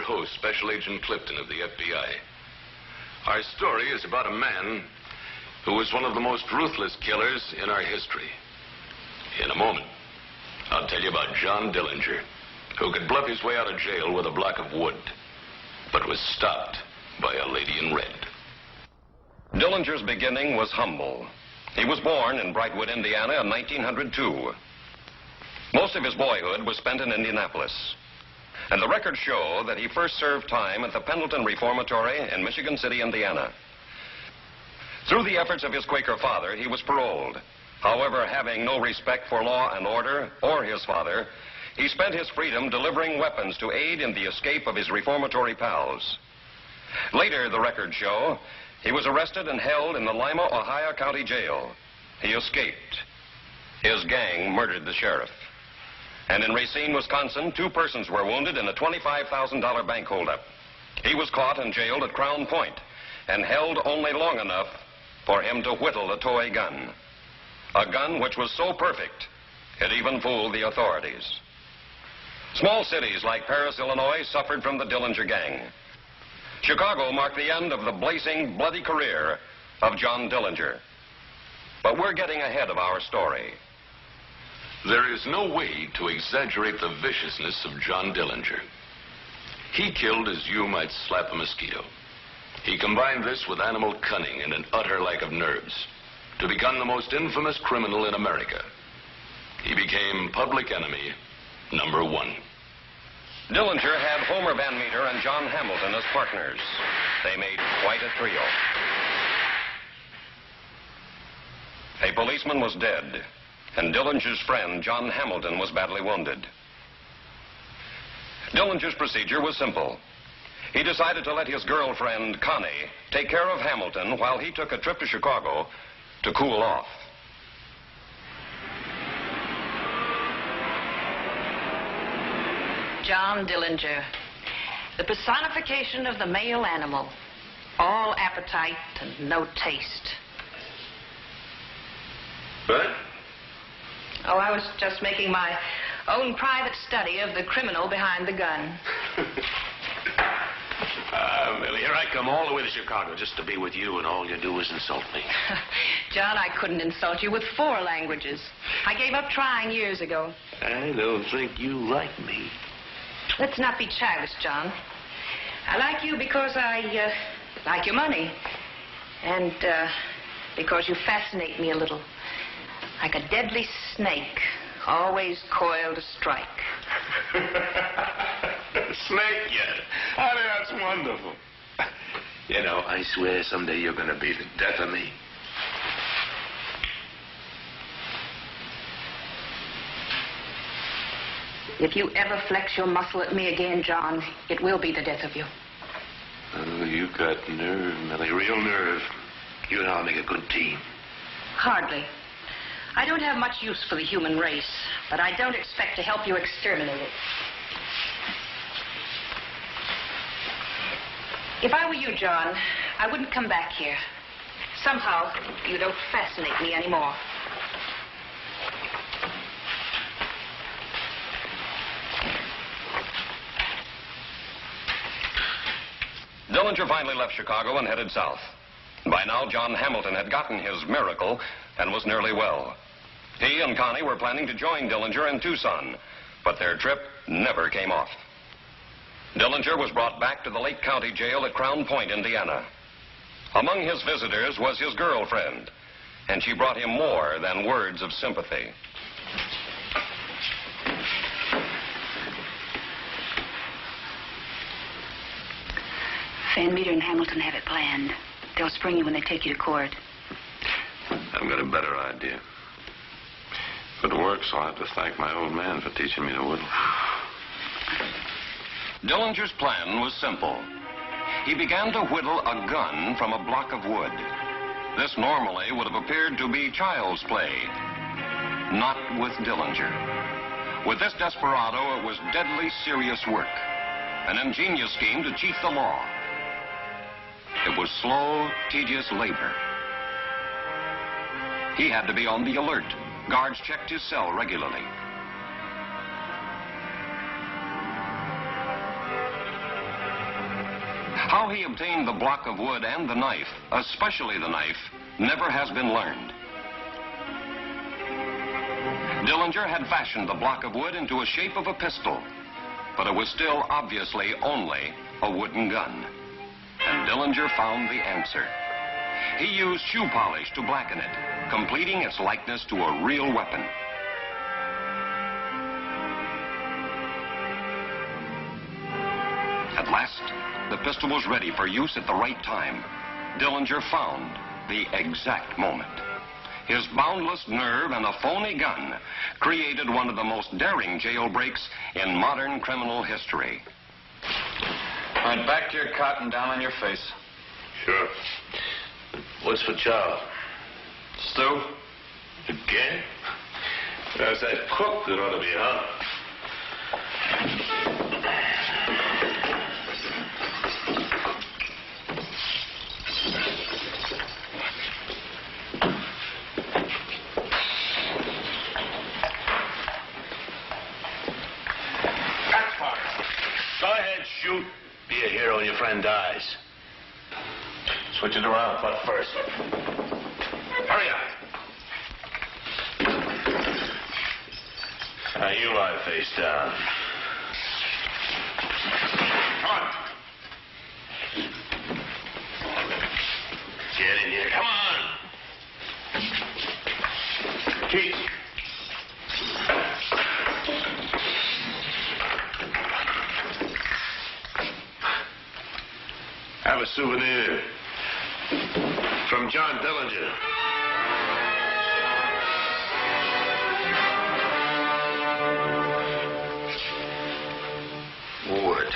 host, Special Agent Clifton of the FBI. Our story is about a man who was one of the most ruthless killers in our history. In a moment, I'll tell you about John Dillinger, who could bluff his way out of jail with a block of wood, but was stopped by a lady in red. Dillinger's beginning was humble. He was born in Brightwood, Indiana in 1902. Most of his boyhood was spent in Indianapolis. And the records show that he first served time at the Pendleton Reformatory in Michigan City, Indiana. Through the efforts of his Quaker father, he was paroled. However, having no respect for law and order or his father, he spent his freedom delivering weapons to aid in the escape of his reformatory pals. Later, the records show, he was arrested and held in the Lima, Ohio County Jail. He escaped. His gang murdered the sheriff. And in Racine, Wisconsin, 2 persons were wounded in a $25,000 bank holdup. He was caught and jailed at Crown Point and held only long enough for him to whittle a toy gun. A gun which was so perfect, it even fooled the authorities. Small cities like Paris, Illinois, suffered from the Dillinger gang. Chicago marked the end of the blazing, bloody career of John Dillinger. But we're getting ahead of our story. There is no way to exaggerate the viciousness of John Dillinger. He killed as you might slap a mosquito. He combined this with animal cunning and an utter lack of nerves to become the most infamous criminal in America. He became public enemy number 1. Dillinger had Homer Van Meter and John Hamilton as partners. They made quite a trio. A policeman was dead, and Dillinger's friend, John Hamilton, was badly wounded. Dillinger's procedure was simple. He decided to let his girlfriend, Connie, take care of Hamilton while he took a trip to Chicago to cool off. John Dillinger, the personification of the male animal, all appetite and no taste. What? Oh, I was just making my own private study of the criminal behind the gun. Millie, here I come all the way to Chicago just to be with you, and all you do is insult me. John, I couldn't insult you with 4 languages. I gave up trying years ago. I don't think you like me. Let's not be childish, John. I like you because I like your money. And because you fascinate me a little. Like a deadly snake, always coiled to strike. Snake yet? Honey, that's wonderful. You know, I swear someday you're going to be the death of me. If you ever flex your muscle at me again, John, it will be the death of you. Oh, you got nerve, Millie, real nerve. You and I'll make a good team. Hardly. I don't have much use for the human race, but I don't expect to help you exterminate it. If I were you, John, I wouldn't come back here. Somehow, you don't fascinate me anymore. Dillinger finally left Chicago and headed south. By now, John Hamilton had gotten his miracle and was nearly well. He and Connie were planning to join Dillinger in Tucson, but their trip never came off. Dillinger was brought back to the Lake County Jail at Crown Point, Indiana. Among his visitors was his girlfriend, and she brought him more than words of sympathy. Van Meter and Hamilton have it planned. They'll spring you when they take you to court. I've got a better idea. If it works, I'll have to thank my old man for teaching me to whittle. Dillinger's plan was simple. He began to whittle a gun from a block of wood. This normally would have appeared to be child's play. Not with Dillinger. With this desperado, it was deadly serious work. An ingenious scheme to cheat the law. It was slow, tedious labor. He had to be on the alert. Guards checked his cell regularly. How he obtained the block of wood and the knife, especially the knife, never has been learned. Dillinger had fashioned the block of wood into a shape of a pistol, but it was still obviously only a wooden gun. And Dillinger found the answer. He used shoe polish to blacken it, completing its likeness to a real weapon. At last, the pistol was ready for use at the right time. Dillinger found the exact moment. His boundless nerve and a phony gun created one of the most daring jailbreaks in modern criminal history. All right, back to your cot and down on your face. Sure. What's for Charles? Stew? Again? That's that cook that ought to be hung. Go ahead, shoot. Be a hero when your friend dies. Switch it around, but first. Hurry up. Now you lie face down. Come on. Get in here. Come on. Keith. Have a souvenir from John Dillinger. Wood.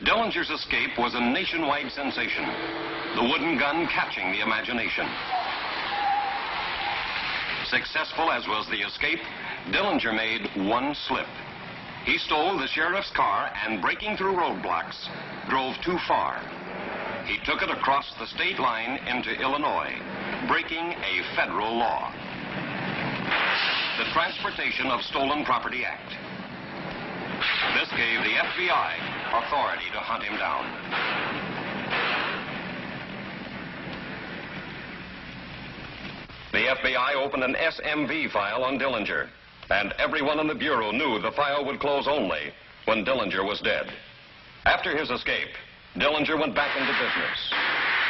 Dillinger's escape was a nationwide sensation, the wooden gun catching the imagination. Successful as was the escape, Dillinger made one slip. He stole the sheriff's car and, breaking through roadblocks, drove too far. He took it across the state line into Illinois, breaking a federal law. The Transportation of Stolen Property Act. This gave the FBI authority to hunt him down. The FBI opened an SMV file on Dillinger, and everyone in the Bureau knew the file would close only when Dillinger was dead. After his escape, Dillinger went back into business.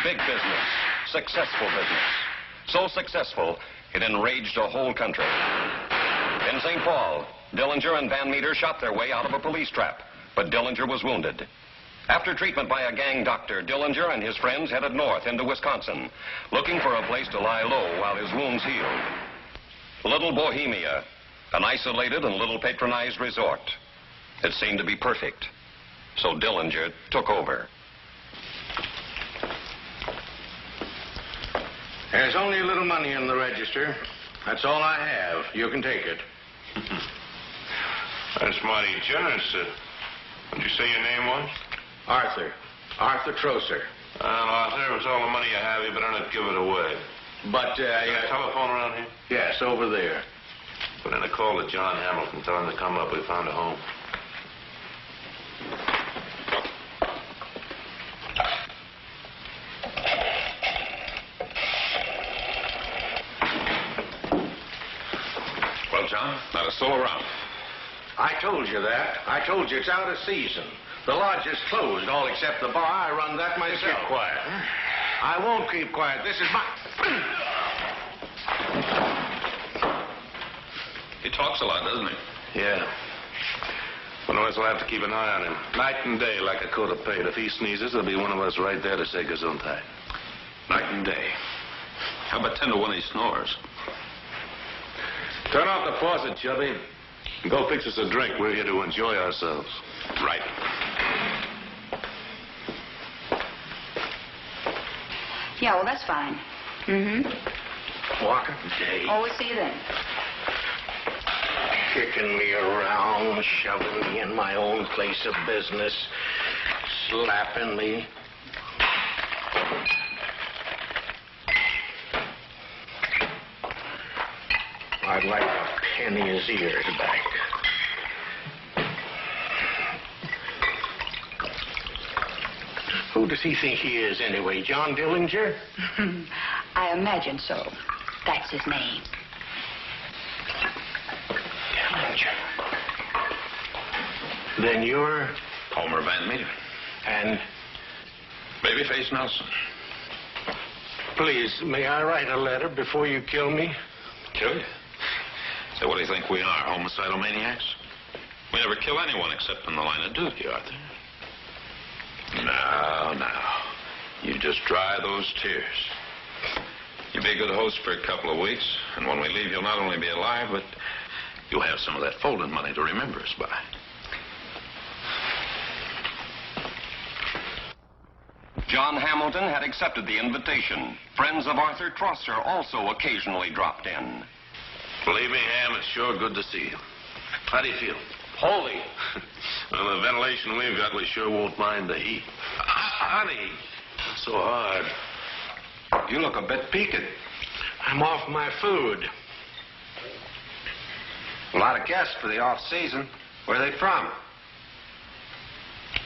Big business, successful business. So successful, it enraged a whole country. In St. Paul, Dillinger and Van Meter shot their way out of a police trap, but Dillinger was wounded. After treatment by a gang doctor, Dillinger and his friends headed north into Wisconsin, looking for a place to lie low while his wounds healed. Little Bohemia, an isolated and little patronized resort. It seemed to be perfect. So Dillinger took over. There's only a little money in the register. That's all I have. You can take it. That's mighty generous. What'd you say your name was? Arthur. Arthur Troser. Arthur, it's all the money you have. You better not give it away. But, You got a telephone around here? yes, over there. Put in a call to John Hamilton. Tell him to come up. We found a home. Well, John, not a soul around. I told you that. I told you it's out of season. The lodge is closed, all except the bar. I run that myself. Keep quiet. I won't keep quiet. This is my... He talks a lot, doesn't he? Yeah. One of us will have to keep an eye on him. Night and day, like a coat of paint. If he sneezes, there'll be one of us right there to say gesundheit. Night and day. How about 10 to 1 he snores? Turn off the faucet, Chubby. And go fix us a drink. We're here to enjoy ourselves. Right. Yeah, well, that's fine. Mm-hmm. Walker? Day. Oh, we'll see you then. Kicking me around, shoving me in my own place of business, slapping me. I'd like to penny his ears back. Who does he think he is, anyway? John Dillinger? I imagine so. That's his name. Dillinger. Then you're... Homer Van Meter. And... Babyface Nelson. Please, may I write a letter before you kill me? Kill you? So what do you think we are, homicidal maniacs? We never kill anyone except in the line of duty, Arthur. Now. You just dry those tears. You be a good host for a couple of weeks, and when we leave, you'll not only be alive, but you'll have some of that folding money to remember us by. John Hamilton had accepted the invitation. Friends of Arthur Trosser also occasionally dropped in. Believe me, Ham, it's sure good to see you. How do you feel? Holy. Well, the ventilation we've got, we sure won't mind the heat. Honey. It's so hard. You look a bit peaked. I'm off my food. A lot of guests for the off-season. Where are they from?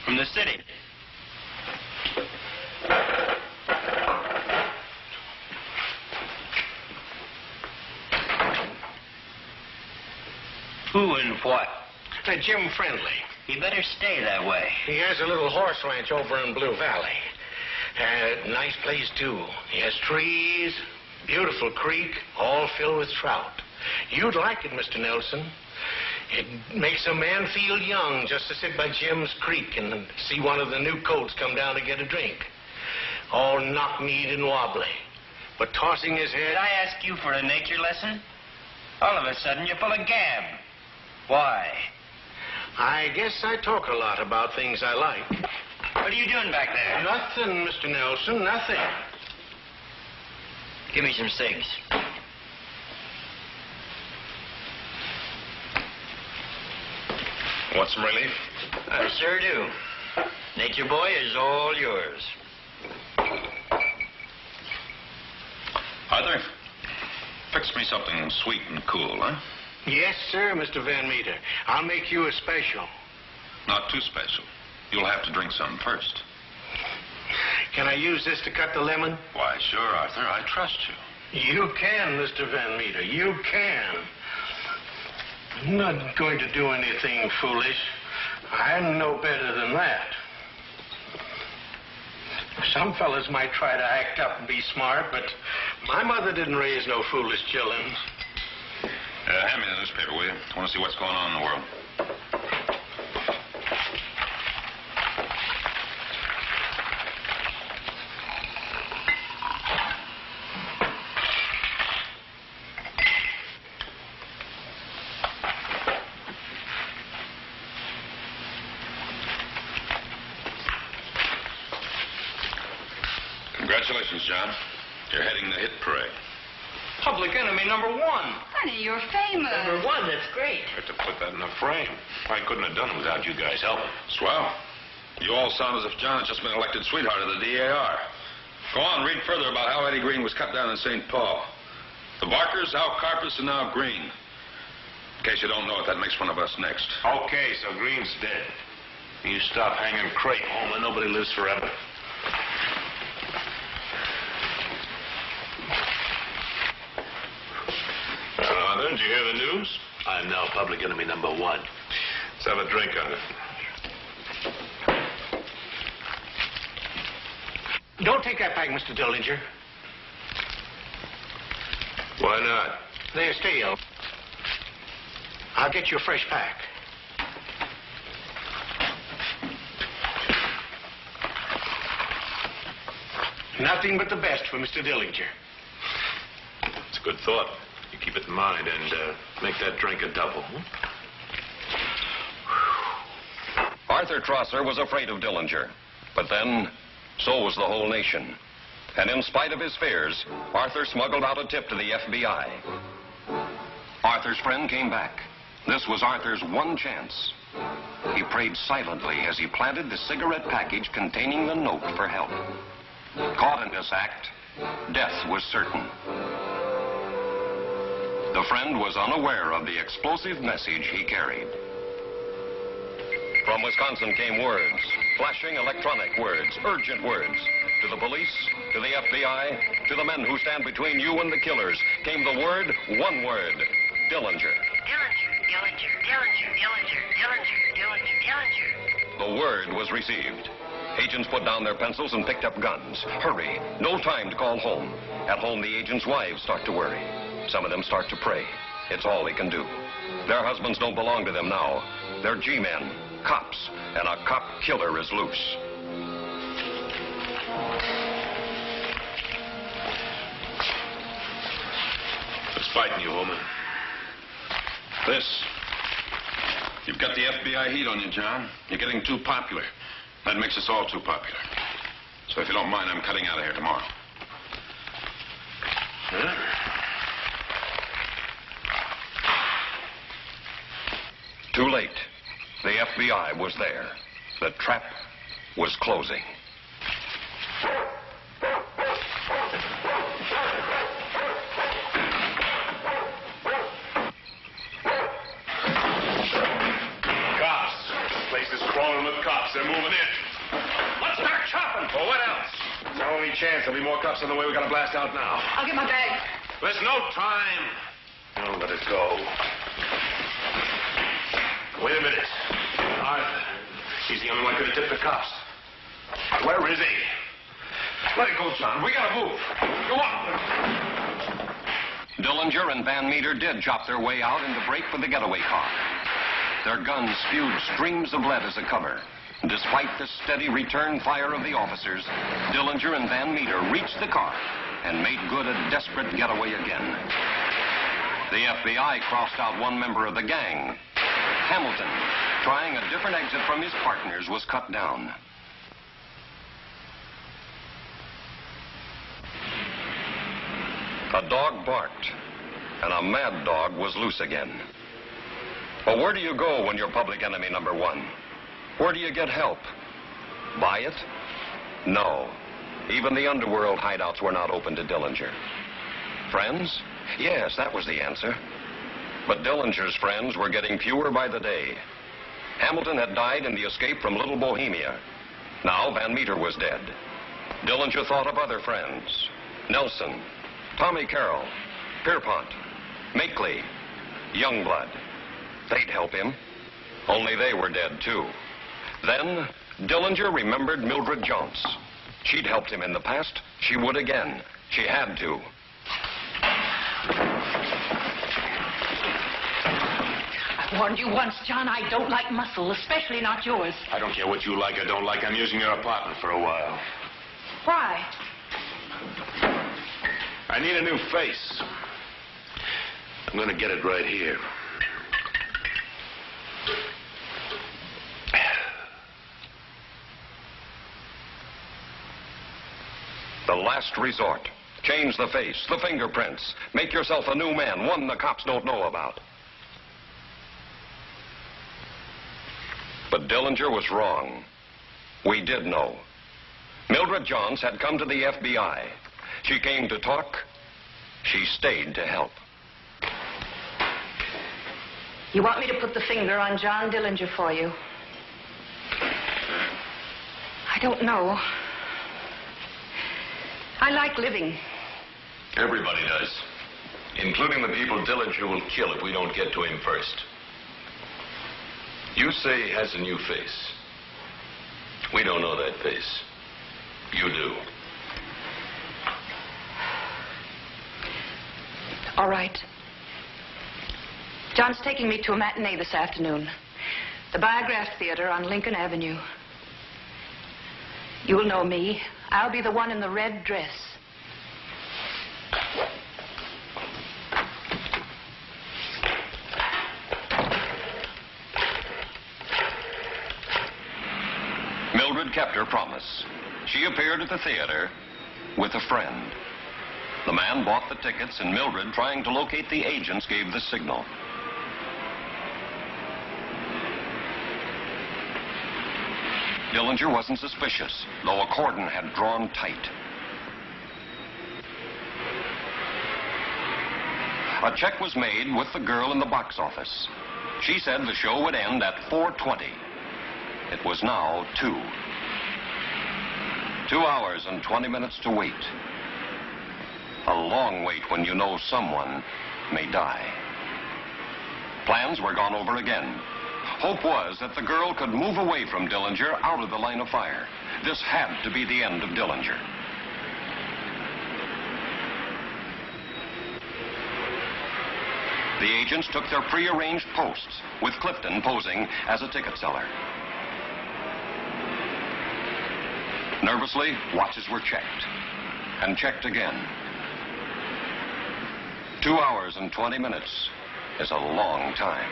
From the city. Who and what? Jim Friendly. You better stay that way. He has a little horse ranch over in Blue Valley. Nice place, too. He has trees, beautiful creek, all filled with trout. You'd like it, Mr. Nelson. It makes a man feel young just to sit by Jim's creek and see one of the new colts come down to get a drink. All knock-kneed and wobbly, but tossing his head... Did I ask you for a nature lesson? All of a sudden, you're full of gab. Why? I guess I talk a lot about things I like. What are you doing back there? Nothing, Mr. Nelson, nothing. Give me some cigs. Want some relief? I sure do. Nature boy is all yours. Arthur, fix me something sweet and cool, huh? Yes, sir, Mr. Van Meter. I'll make you a special. Not too special. You'll have to drink some first. Can I use this to cut the lemon? Why, sure, Arthur. I trust you. You can, Mr. Van Meter. You can. I'm not going to do anything foolish. I'm no better than that. Some fellas might try to act up and be smart, but my mother didn't raise no foolish children. Hand me the newspaper, will you? I want to see what's going on in the world. Congratulations, John. You're heading the hit parade. Public enemy number one. Honey, you're famous. Number one, that's great. I have to put that in a frame. I couldn't have done it without you guys helping. Swell. You all sound as if John had just been elected sweetheart of the DAR. Go on, read further about how Eddie Green was cut down in St. Paul. The Barkers, Al Carpus, and now Green. In case you don't know it, that makes one of us next. Okay, so Green's dead. You stop hanging crepe, Homer. Nobody lives forever. Did you hear the news? I'm now public enemy number one. Let's have a drink on it. Don't take that pack, Mr. Dillinger. Why not? They're stale. I'll get you a fresh pack. Nothing but the best for Mr. Dillinger. It's a good thought. You keep it in mind and make that drink a double. Arthur Trosser was afraid of Dillinger. But then, so was the whole nation. And in spite of his fears, Arthur smuggled out a tip to the FBI. Arthur's friend came back. This was Arthur's one chance. He prayed silently as he planted the cigarette package containing the note for help. Caught in this act, death was certain. The friend was unaware of the explosive message he carried. From Wisconsin came words. Flashing electronic words, urgent words. To the police, to the FBI, to the men who stand between you and the killers, came the word, one word, Dillinger. Dillinger, Dillinger, Dillinger, Dillinger, Dillinger, Dillinger, Dillinger. The word was received. Agents put down their pencils and picked up guns. Hurry. No time to call home. At home, the agents' wives start to worry. Some of them start to pray. It's all they can do. Their husbands don't belong to them now. They're G-men, cops, and a cop killer is loose. What's fighting you, woman? This. You've got the FBI heat on you, John. You're getting too popular. That makes us all too popular. So if you don't mind, I'm cutting out of here tomorrow. Huh? Too late. The FBI was there. The trap was closing. Cops. This place is crawling with cops. They're moving in. Let's start chopping. Well, what else? It's our only chance. There'll be more cops on the way. We gotta blast out now. I'll get my bag. There's no time. Oh, let it go. Wait a minute. Arthur. He's the only one who could have tipped the cops. Where is he? Let it go, John. We gotta move. Go on. Dillinger and Van Meter did chop their way out and to break for the getaway car. Their guns spewed streams of lead as a cover. Despite the steady return fire of the officers, Dillinger and Van Meter reached the car and made good a desperate getaway again. The FBI crossed out one member of the gang. Hamilton, trying a different exit from his partners, was cut down. A dog barked, and a mad dog was loose again. But where do you go when you're public enemy number one? Where do you get help? Buy it? No. Even the underworld hideouts were not open to Dillinger. Friends? Yes, that was the answer. But Dillinger's friends were getting fewer by the day. Hamilton had died in the escape from Little Bohemia. Now Van Meter was dead. Dillinger thought of other friends. Nelson, Tommy Carroll, Pierpont, Makeley, Youngblood. They'd help him. Only they were dead, too. Then Dillinger remembered Mildred Jones. She'd helped him in the past. She would again. She had to. I warned you once, John, I don't like muscle, especially not yours. I don't care what you like or don't like. I'm using your apartment for a while. Why? I need a new face. I'm going to get it right here. The last resort. Change the face, the fingerprints. Make yourself a new man, one the cops don't know about. But Dillinger was wrong. We did know. Mildred Johns had come to the FBI. She came to talk. She stayed to help. You want me to put the finger on John Dillinger for you? I don't know. I like living. Everybody does, including the people Dillinger will kill if we don't get to him first. You say he has a new face. We don't know that face. You do. All right. John's taking me to a matinee this afternoon. The Biograph Theater on Lincoln Avenue. You'll know me. I'll be the one in the red dress. Mildred kept her promise. She appeared at the theater with a friend. The man bought the tickets, and Mildred, trying to locate the agents, gave the signal. Dillinger wasn't suspicious, though a cordon had drawn tight. A check was made with the girl in the box office. She said the show would end at 4:20. It was now 2. 2 hours and 20 minutes to wait. A long wait when you know someone may die. Plans were gone over again. Hope was that the girl could move away from Dillinger out of the line of fire. This had to be the end of Dillinger. The agents took their prearranged posts, with Clifton posing as a ticket seller. Nervously, watches were checked, and checked again. 2 hours and 20 minutes is a long time.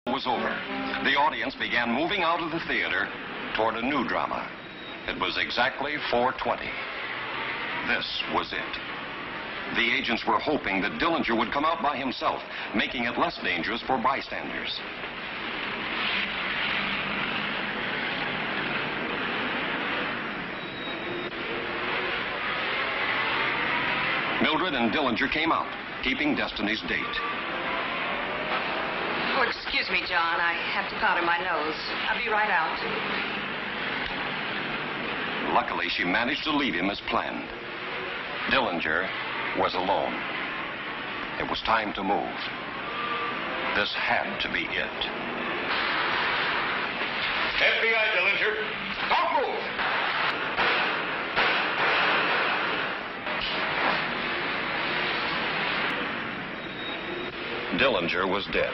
Was over. The audience began moving out of the theater toward a new drama. It was exactly 4:20. This was it. The agents were hoping that Dillinger would come out by himself, making it less dangerous for bystanders. Mildred and Dillinger came out, keeping Destiny's date. Oh, excuse me, John. I have to powder my nose. I'll be right out. Luckily, she managed to leave him as planned. Dillinger was alone. It was time to move. This had to be it. FBI, Dillinger. Don't move. Dillinger was dead.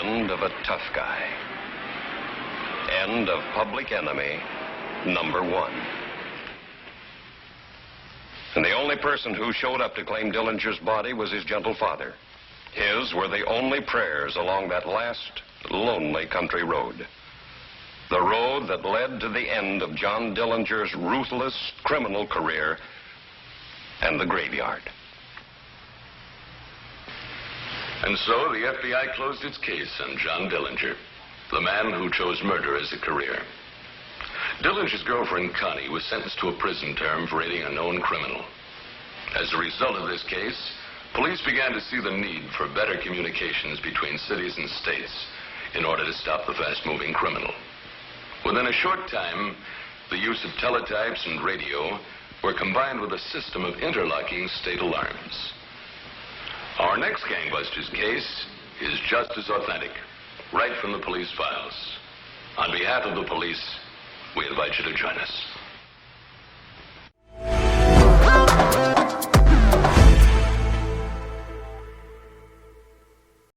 End of a tough guy. End of public enemy number 1. And the only person who showed up to claim Dillinger's body was his gentle father. His were the only prayers along that last lonely country road. The road that led to the end of John Dillinger's ruthless criminal career and the graveyard. And so the FBI closed its case on John Dillinger, the man who chose murder as a career. Dillinger's girlfriend, Connie, was sentenced to a prison term for aiding a known criminal. As a result of this case, police began to see the need for better communications between cities and states in order to stop the fast-moving criminal. Within a short time, the use of teletypes and radio were combined with a system of interlocking state alarms. Our next gangbusters case is just as authentic, right from the police files. On behalf of the police, we invite you to join us.